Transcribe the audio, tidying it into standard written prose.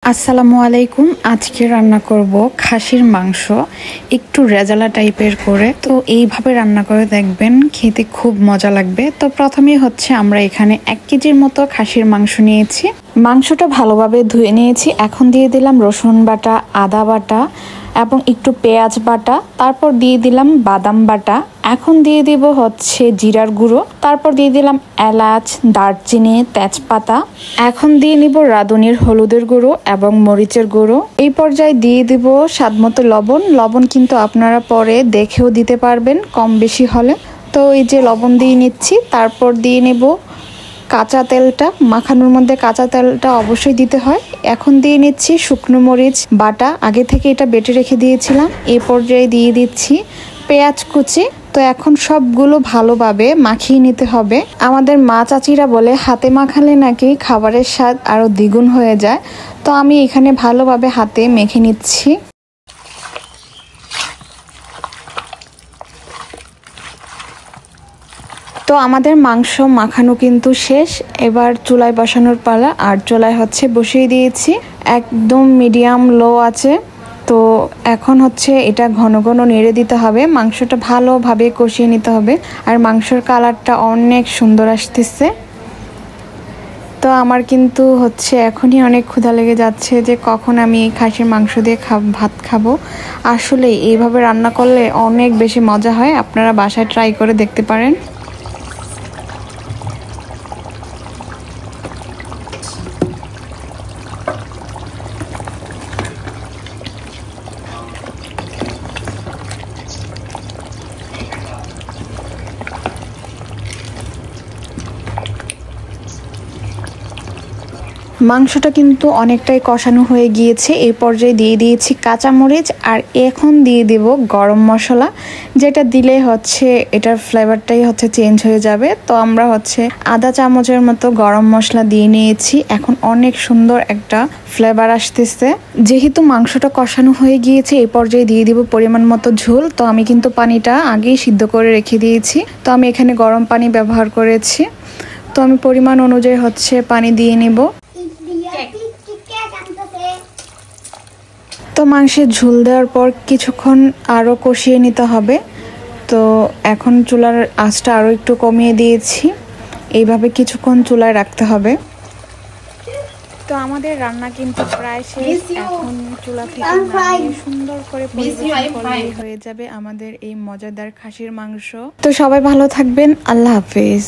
আসসালামু আলাইকুম। আজকে রান্না করব খাসির মাংস, একটু রেজালা টাইপের করে। তো এইভাবে রান্না করে দেখবেন, খেতে খুব মজা লাগবে। তো প্রথমেই হচ্ছে আমরা এখানে 1 কেজির মতো খাসির মাংস নিয়েছি। মাংসটা ভালোভাবে ধুয়ে নিয়েছি। এখন দিয়ে দিলাম রসুন বাটা, আদা বাটা এবং একটু পেঁয়াজ বাটা, তারপর দিয়ে দিলাম বাদাম বাটা। এখন দিয়ে দিব হচ্ছে জিরার গুঁড়ো, তারপর দিয়ে দিলাম এলাচ, দারচিনি, তেজপাতা। এখন দিয়ে নিব রাঁধুনির হলুদের গুঁড়ো এবং মরিচের গুঁড়ো। এই পর্যায়ে দিয়ে দিব স্বাদমতো লবণ। লবণ কিন্তু আপনারা পরে দেখেও দিতে পারবেন কম বেশি হলে। তো এই যে লবণ দিয়ে নিচ্ছি, তারপর দিয়ে নেব কাঁচা তেলটা। মাখানোর মধ্যে কাঁচা তেলটা অবশ্যই দিতে হয়। এখন দিয়ে নিচ্ছি শুকনো মরিচ বাটা, আগে থেকে এটা বেটে রেখে দিয়েছিলাম। এই পর্যায়ে দিয়ে দিচ্ছি পেঁয়াজ কুচি। তো এখন সবগুলো ভালোভাবে মাখিয়ে নিতে হবে। আমাদের মা চাচিরা বলে হাতে মাখালে নাকি খাবারের স্বাদ আরও দ্বিগুণ হয়ে যায়। তো আমি এখানে ভালোভাবে হাতে মেখে নিচ্ছি। তো আমাদের মাংস মাখানো কিন্তু শেষ। এবার চুলায় বসানোর পালা। আর চুলায় হচ্ছে বসিয়ে দিয়েছি, একদম মিডিয়াম লো আছে। তো এখন হচ্ছে এটা ঘন ঘন নেড়ে দিতে হবে, মাংসটা ভালোভাবে কষিয়ে নিতে হবে। আর মাংসের কালারটা অনেক সুন্দর আসতেছে। তো আমার কিন্তু হচ্ছে এখনই অনেক ক্ষুধা লেগে যাচ্ছে যে কখন আমি খাসির মাংস দিয়ে ভাত খাবো। আসলে এইভাবে রান্না করলে অনেক বেশি মজা হয়, আপনারা বাসায় ট্রাই করে দেখতে পারেন। মাংসটা কিন্তু অনেকটাই কষানো হয়ে গিয়েছে। এই পর্যায়ে দিয়ে দিয়েছি কাঁচামরিচ, আর এখন দিয়ে দেব গরম মশলা, যেটা দিলে হচ্ছে এটার ফ্লেভারটাই হচ্ছে চেঞ্জ হয়ে যাবে। তো আমরা হচ্ছে আধা চামচের মতো গরম মশলা দিয়ে নিয়েছি। এখন অনেক সুন্দর একটা ফ্লেভার আসতেছে। যেহেতু মাংসটা কষানো হয়ে গিয়েছে, এই পর্যায়ে দিয়ে দিব পরিমাণ মতো ঝোল। তো আমি কিন্তু পানিটা আগেই সিদ্ধ করে রেখে দিয়েছি। তো আমি এখানে গরম পানি ব্যবহার করেছি। তো আমি পরিমাণ অনুযায়ী হচ্ছে পানি দিয়ে নেব। তো মাংসের ঝোল দেওয়ার পর কিছুক্ষণ আরও কষিয়ে নিতে হবে। তো এখন চুলার আঁচটা আরও একটু কমিয়ে দিয়েছি। এইভাবে কিছুক্ষণ চুলায় রাখতে হবে। তো আমাদের রান্না কিন্তু প্রায় শেষ। এখন চুলা থেকে নামিয়ে সুন্দর করে পরিবেশন করলেই হয়ে যাবে আমাদের এই মজাদার খাসির মাংস। তো সবাই ভালো থাকবেন। আল্লাহ হাফেজ।